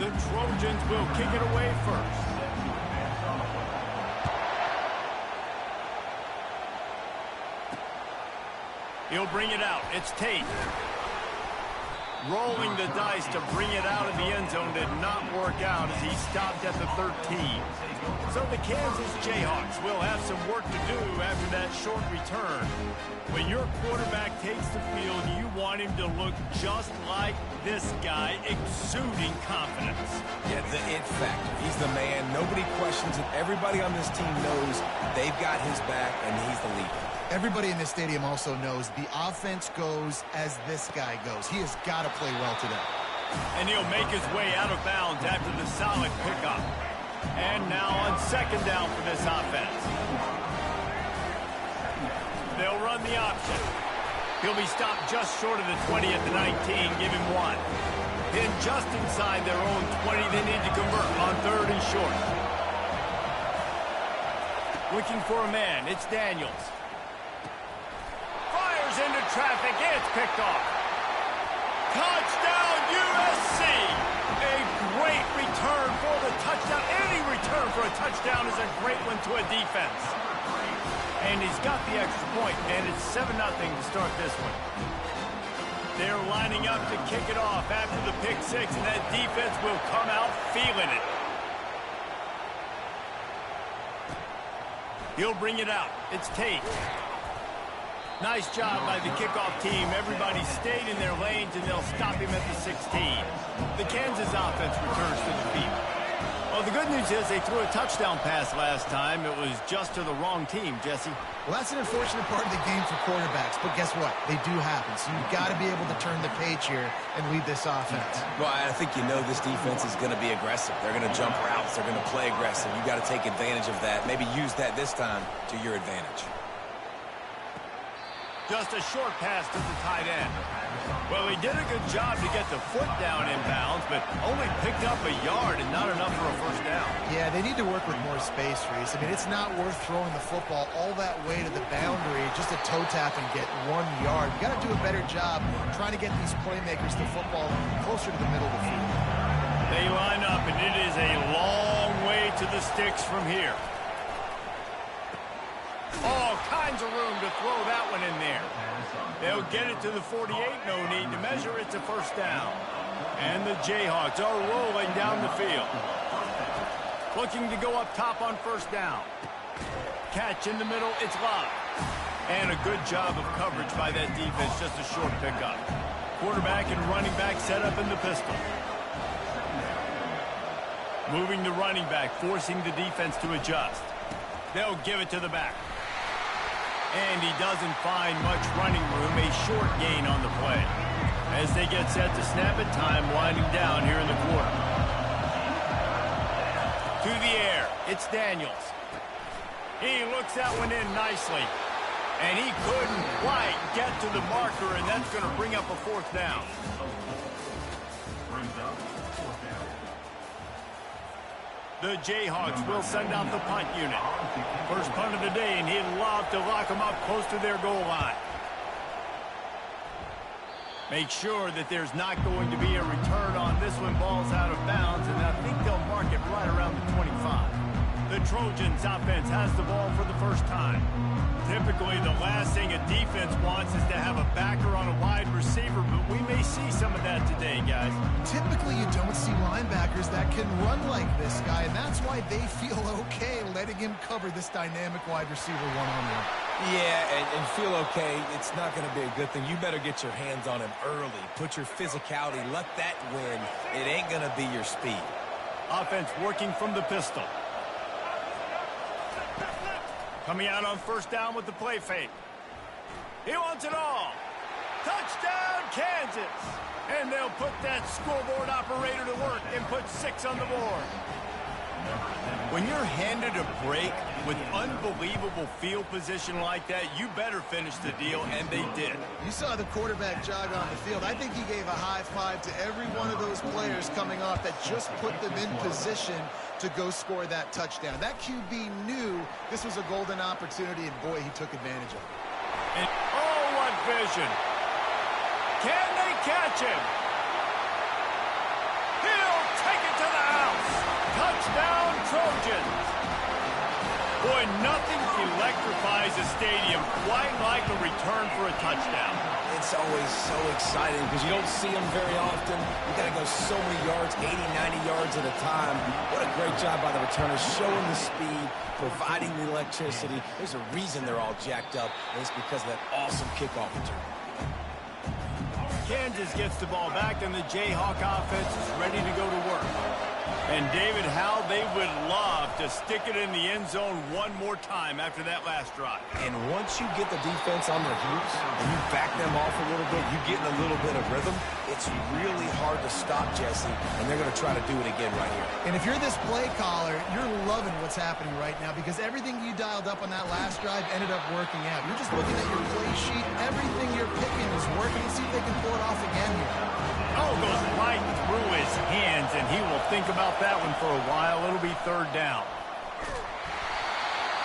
The Trojans will kick it away first. He'll bring it out. It's Tate. Rolling the dice to bring it out of the end zone did not work out as he stopped at the 13. So the Kansas Jayhawks will have some work to do after that short return. When your quarterback takes the field, you want him to look just like this guy, exuding confidence. Yeah, the it factor. He's the man. Nobody questions it. Everybody on this team knows they've got his back, and he's the leader. Everybody in this stadium also knows the offense goes as this guy goes. He has got to play well today. And he'll make his way out of bounds after the solid pickup. And now on second down for this offense. They'll run the option. He'll be stopped just short of the 20 at the 19, give him one. Then just inside their own 20, they need to convert on third and short. Looking for a man, it's Daniels. Fires into traffic, it's picked off. Touchdown USC! A great return for the touchdown. Any return for a touchdown is a great one to a defense. And he's got the extra point, and it's 7-0 to start this one. They're lining up to kick it off after the pick six, and that defense will come out feeling it. He'll bring it out. It's Tate. Nice job by the kickoff team. Everybody stayed in their lanes, and they'll stop him at the 16. The Kansas offense returns to the field. Well, the good news is they threw a touchdown pass last time. It was just to the wrong team, Jesse. Well, that's an unfortunate part of the game for quarterbacks, but guess what? They do happen, so you've got to be able to turn the page here and lead this offense. Well, I think you know this defense is going to be aggressive. They're going to jump routes. They're going to play aggressive. You've got to take advantage of that. Maybe use that this time to your advantage. Just a short pass to the tight end. Well, he did a good job to get the foot down in bounds, but only picked up a yard and not enough for a first down. Yeah, they need to work with more space, Reese. I mean, it's not worth throwing the football all that way to the boundary just to toe tap and get 1 yard. You got to do a better job trying to get these playmakers the football closer to the middle of the field. They line up, and it is a long way to the sticks from here. All kinds of room to throw that one in there. They'll get it to the 48. No need to measure. It's a first down. And the Jayhawks are rolling down the field. Looking to go up top on first down. Catch in the middle. It's locked. And a good job of coverage by that defense. Just a short pickup. Quarterback and running back set up in the pistol. Moving the running back, forcing the defense to adjust. They'll give it to the back. And he doesn't find much running room, a short gain on the play. As they get set to snap it, time winding down here in the quarter. To the air, it's Daniels. He looks that one in nicely. And he couldn't quite get to the marker, and that's going to bring up a fourth down. The Jayhawks will send out the punt unit. First punt of the day, and he'd love to lock them up close to their goal line. Make sure that there's not going to be a return on this one. Ball's out of bounds, and I think they'll mark it right around the 25. The Trojans offense has the ball for the first time. Typically, the last thing a defense wants is to have a backer on a wide receiver, but we may see some of that today, guys. Typically, you don't see linebackers that can run like this guy, and that's why they feel okay letting him cover this dynamic wide receiver one-on-one. Yeah, and feel okay. It's not going to be a good thing. You better get your hands on him early. Put your physicality. Let that win. It ain't going to be your speed. Offense working from the pistol. Coming out on first down with the play fake. He wants it all. Touchdown, Kansas. And they'll put that scoreboard operator to work and put 6 on the board. When you're handed a break with unbelievable field position like that, you better finish the deal, and they did. You saw the quarterback jog on the field. I think he gave a high five to every one of those players coming off that just put them in position to go score that touchdown. That QB knew this was a golden opportunity, and boy, he took advantage of it. And oh, what vision. Can they catch him? He'll take it to electrifies the stadium, quite like a return for a touchdown. It's always so exciting because you don't see them very often. You got to go so many yards, 80, 90 yards at a time. What a great job by the returners, showing the speed, providing the electricity. There's a reason they're all jacked up, and it's because of that awesome kickoff return. Kansas gets the ball back, and the Jayhawk offense is ready to go to work. And David, how they would love to stick it in the end zone one more time after that last drive. And once you get the defense on their heels and you back them off a little bit, you get in a little bit of rhythm, it's really hard to stop, Jesse, and they're going to try to do it again right here. And if you're this play caller, you're loving what's happening right now because everything you dialed up on that last drive ended up working out. You're just looking at your play sheet. Everything you're picking is working. Let's see if they can pull it off again here. Oh, goes right through his hands, and he will think about that one for a while. It'll be third down.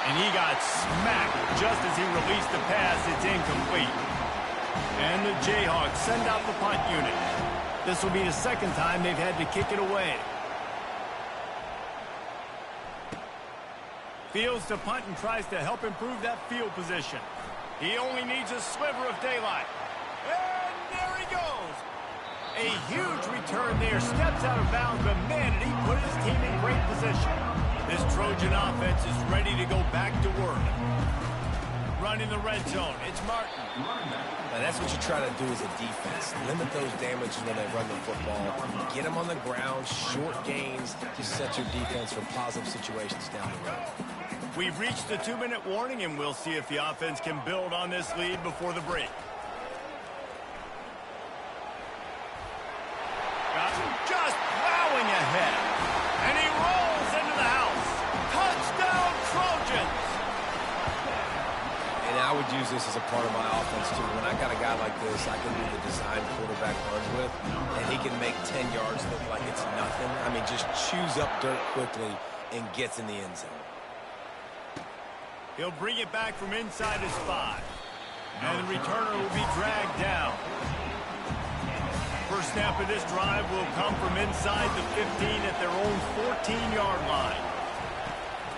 And he got smacked just as he released the pass. It's incomplete. And the Jayhawks send out the punt unit. This will be the second time they've had to kick it away. Fields to punt and tries to help improve that field position. He only needs a sliver of daylight. And there he goes. A huge return there. Steps out of bounds, but man, did he put his team in great position. This Trojan offense is ready to go back to work. Running the red zone. It's Martin. Now that's what you try to do as a defense. Limit those damages when they run the football. Get them on the ground, short gains to set your defense for positive situations down the road. We've reached the 2-minute warning, and we'll see if the offense can build on this lead before the break. Just plowing ahead. And he rolls into the house. Touchdown, Trojans! And I would use this as a part of my offense, too. When I got a guy like this, I can do the design quarterback runs with, and he can make 10 yards look like it's nothing. I mean, just chews up dirt quickly and gets in the end zone. He'll bring it back from inside his 5. And the returner will be dragged down. First snap of this drive will come from inside the 15 at their own 14-yard line.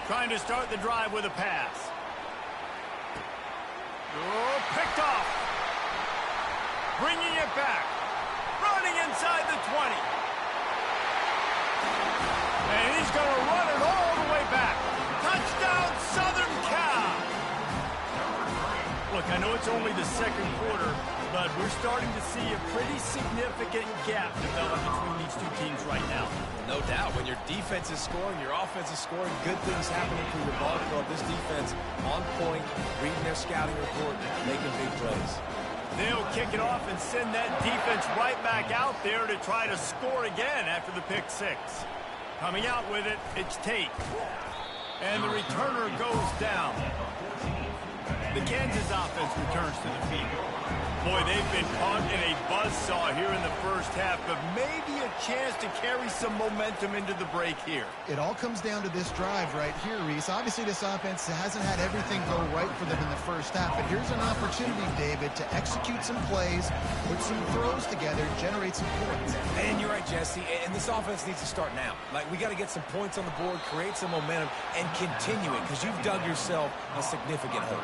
Trying to start the drive with a pass. Oh, picked off. Bringing it back. Running inside the 20. And he's going to run it all the way back. Touchdown, Southern Cal. Look, I know it's only the second quarter, but we're starting to see a pretty significant gap develop between these two teams right now. No doubt. When your defense is scoring, your offense is scoring, good things happening for your ball club. This defense on point, reading their scouting report, making big plays. They'll kick it off and send that defense right back out there to try to score again after the pick 6. Coming out with it, it's Tate. And the returner goes down. The Kansas offense returns to the field. Boy, they've been caught in a buzzsaw here in the first half, but maybe a chance to carry some momentum into the break here. It all comes down to this drive right here, Reese. Obviously, this offense hasn't had everything go right for them in the first half, but here's an opportunity, David, to execute some plays, put some throws together, generate some points. And you're right, Jesse, and this offense needs to start now. Like, we got to get some points on the board, create some momentum, and continue it, because you've dug yourself a significant hole.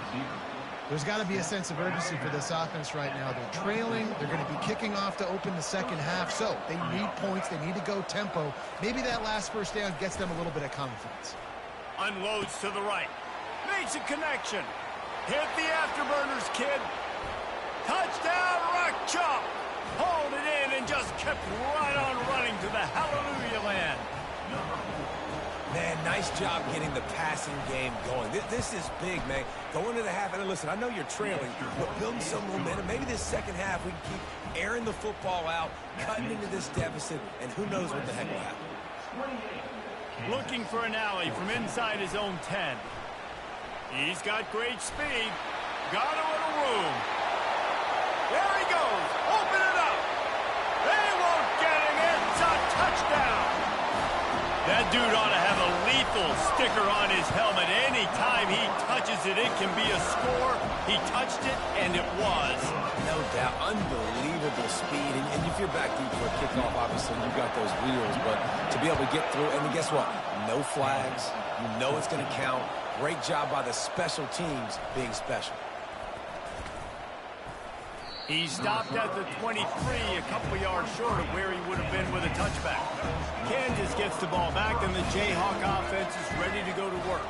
There's got to be a sense of urgency for this offense right now. They're trailing. They're going to be kicking off to open the second half. So they need points. They need to go tempo. Maybe that last first down gets them a little bit of confidence. Unloads to the right. Makes a connection. Hit the afterburners, kid. Touchdown, Rock Chalk. Hauled it in and just kept right on running to the hallelujah land. Man, nice job getting the passing game going. This is big, man. Going to the half, and listen, I know you're trailing, but building some momentum. Maybe this second half we can keep airing the football out, cutting into this deficit, and who knows what the heck will happen. Looking for an alley from inside his own 10. He's got great speed. Got a little room. There he goes. Open it up. They won't get him. It's a touchdown. That dude ought to have a lethal sticker on his helmet. Anytime he touches it, it can be a score. He touched it, and it was. No doubt. Unbelievable speed. And if you're back deep for a kickoff, obviously you've got those wheels. But to be able to get through, and guess what? No flags. You know it's going to count. Great job by the special teams being special. He stopped at the 23, a couple yards short of where he would have been with a touchback. Kansas gets the ball back, and the Jayhawk offense is ready to go to work.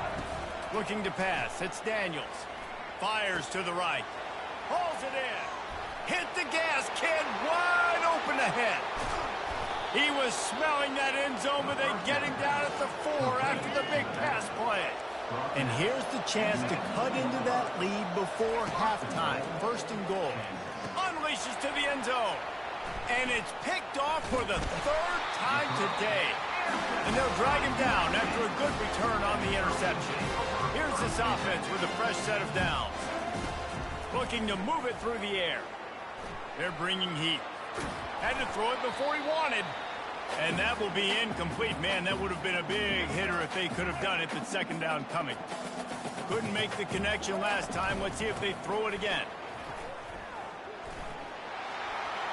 Looking to pass. It's Daniels. Fires to the right. Hauls it in. Hit the gas, kid. Wide open ahead. He was smelling that end zone, but they get him down at the 4 after the big pass play. And here's the chance to cut into that lead before halftime. First and goal. Unleashes to the end zone. And it's picked off for the 3rd time today. And they'll drag him down after a good return on the interception. Here's this offense with a fresh set of downs. Looking to move it through the air. They're bringing heat. Had to throw it before he wanted. And that will be incomplete. Man, that would have been a big hitter if they could have done it, but second down coming. Couldn't make the connection last time. Let's see if they throw it again.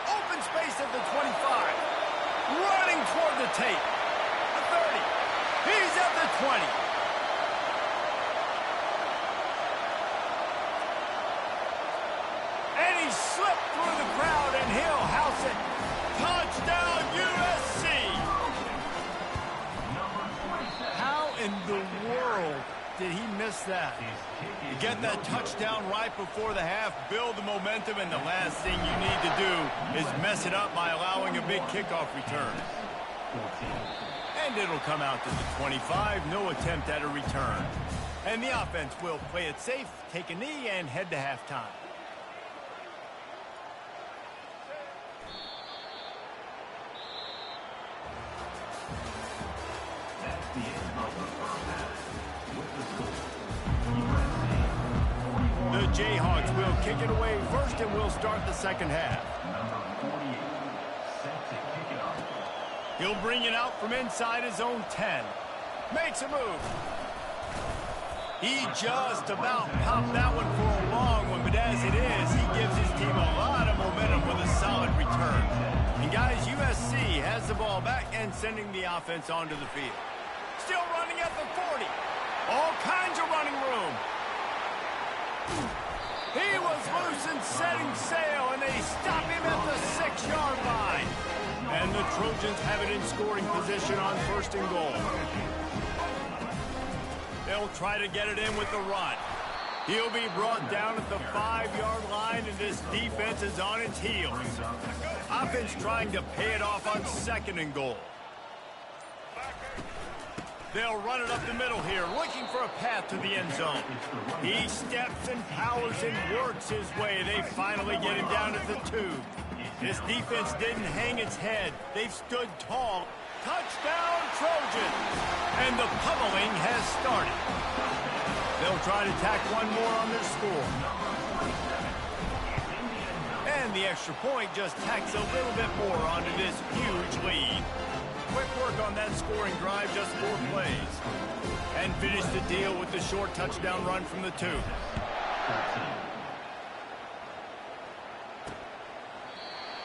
Open space at the 25. Running toward the tape. The 30. He's at the 20. And he slipped through the crowd, and he'll house it. Touchdown, USC! How in the world did he miss that? You get that touchdown right before the half, build the momentum, and the last thing you need to do is mess it up by allowing a big kickoff return. And it'll come out to the 25, no attempt at a return. And the offense will play it safe, take a knee, and head to halftime. The Jayhawks will kick it away first, and we'll start the second half. He'll bring it out from inside his own 10. Makes a move. He just about popped that one for a long one, but as it is, he gives his team a lot of momentum with a solid return. And guys, USC has the ball back and sending the offense onto the field. Still running at the 40. All kinds of running room. He was loose and setting sail, and they stop him at the 6-yard line. And the Trojans have it in scoring position on first and goal. They'll try to get it in with the run. He'll be brought down at the 5-yard line, and this defense is on its heels. Offense trying to pay it off on second and goal. They'll run it up the middle here, looking for a path to the end zone. He steps and powers and works his way. They finally get him down at the 2. This defense didn't hang its head. They've stood tall. Touchdown, Trojans! And the pummeling has started. They'll try to tack one more on their score. And the extra point just tacks a little bit more onto this huge lead. Quick work on that scoring drive, just 4 plays. And finish the deal with the short touchdown run from the 2.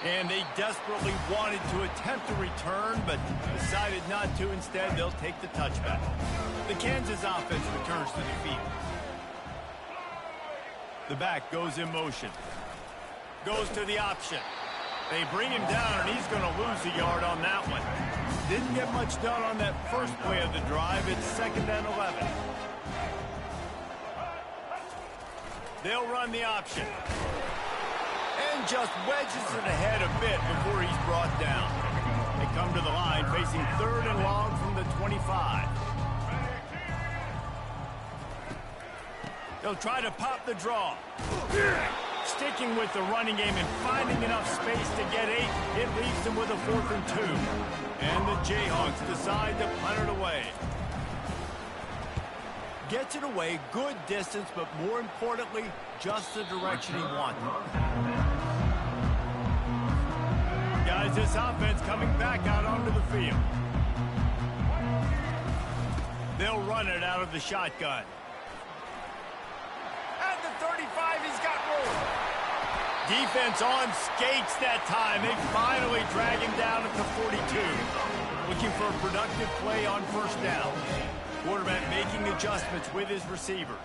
And they desperately wanted to attempt a return, but decided not to. Instead, they'll take the touchback. The Kansas offense returns to the field. The back goes in motion. Goes to the option. They bring him down, and he's going to lose a yard on that one. Didn't get much done on that first play of the drive. It's 2nd and 11. They'll run the option. And just wedges it ahead a bit before he's brought down. They come to the line facing 3rd and long from the 25. They'll try to pop the draw. Sticking with the running game and finding enough space to get 8. It leaves them with a 4th and 2. And the Jayhawks decide to punt it away. Gets it away, good distance, but more importantly, just the direction he wanted. Guys, this offense coming back out onto the field. They'll run it out of the shotgun. At the 35, he's got room. Defense on skates that time. They finally drag him down at the 42. Looking for a productive play on first down. Quarterback making adjustments with his receivers.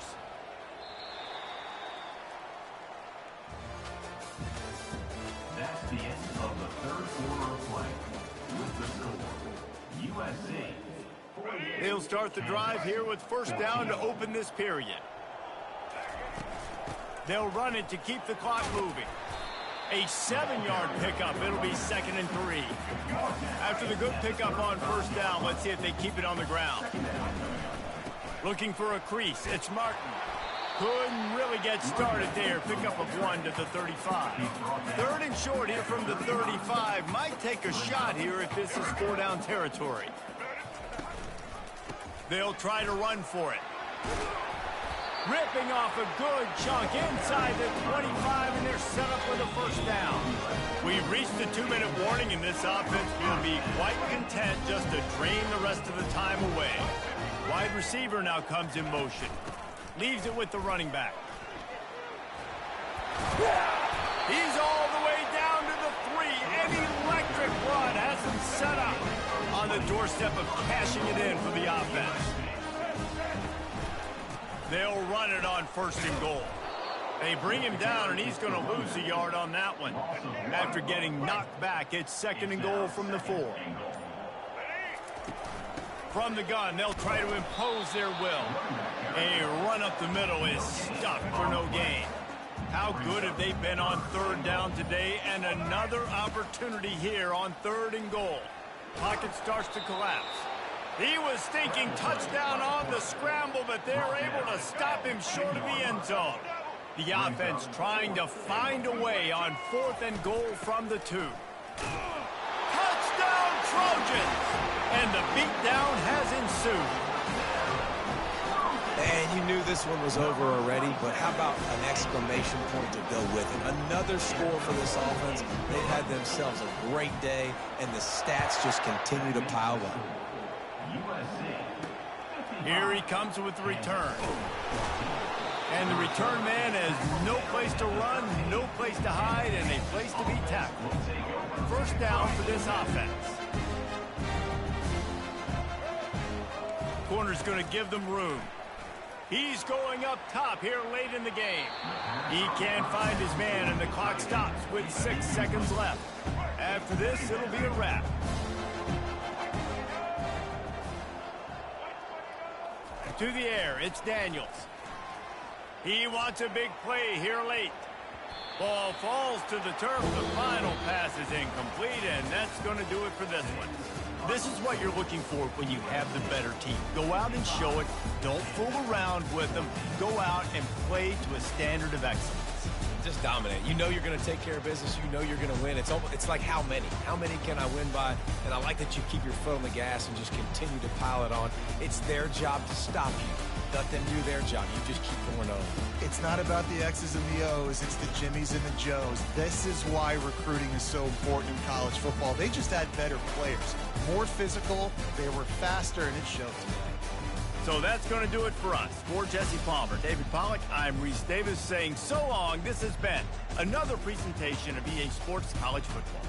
That's the end of the third quarter of play. With the score, USC. They'll start the drive here with first down to open this period. They'll run it to keep the clock moving. A 7-yard pickup. It'll be 2nd and 3. After the good pickup on first down, let's see if they keep it on the ground. Looking for a crease. It's Martin. Couldn't really get started there. Pickup of 1 to the 35. 3rd and short here from the 35. Might take a shot here if this is 4-down territory. They'll try to run for it. Ripping off a good chunk inside the 25, and they're set up for the first down. We've reached the 2-minute warning, and this offense will be quite content just to drain the rest of the time away. Wide receiver now comes in motion. Leaves it with the running back. He's all the way down to the 3. An electric run has him set up on the doorstep of cashing it in for the offense. They'll run it on 1st and goal. They bring him down, and he's going to lose a yard on that one. After getting knocked back, it's 2nd and goal from the 4. From the gun, they'll try to impose their will. A run up the middle is stuck for no gain. How good have they been on 3rd down today? And another opportunity here on 3rd and goal. Pocket starts to collapse. He was thinking touchdown on the scramble, but they're able to stop him short of the end zone. The offense trying to find a way on 4th and goal from the 2. Touchdown, Trojans! And the beatdown has ensued. And you knew this one was over already, but how about an exclamation point to go with it? Another score for this offense. They've had themselves a great day, and the stats just continue to pile up. Here he comes with the return. And the return man has no place to run, no place to hide, and a place to be tackled. First down for this offense. Corner's going to give them room. He's going up top here late in the game. He can't find his man, and the clock stops with 6 seconds left. After this, it'll be a wrap. To the air, it's Daniels. He wants a big play here late. Ball falls to the turf. The final pass is incomplete, and that's going to do it for this one. This is what you're looking for when you have the better team. Go out and show it. Don't fool around with them. Go out and play to a standard of excellence. Just dominate. You know you're going to take care of business. You know you're going to win. It's like how many? How many can I win by? And I like that you keep your foot on the gas and just continue to pile it on. It's their job to stop you. Let them do their job. You just keep going on. It's not about the X's and the O's. It's the Jimmies and the Joes. This is why recruiting is so important in college football. They just had better players. More physical. They were faster, and it showed today. So that's going to do it for us. For Jesse Palmer, David Pollack, I'm Reese Davis saying so long. This has been another presentation of EA Sports College Football.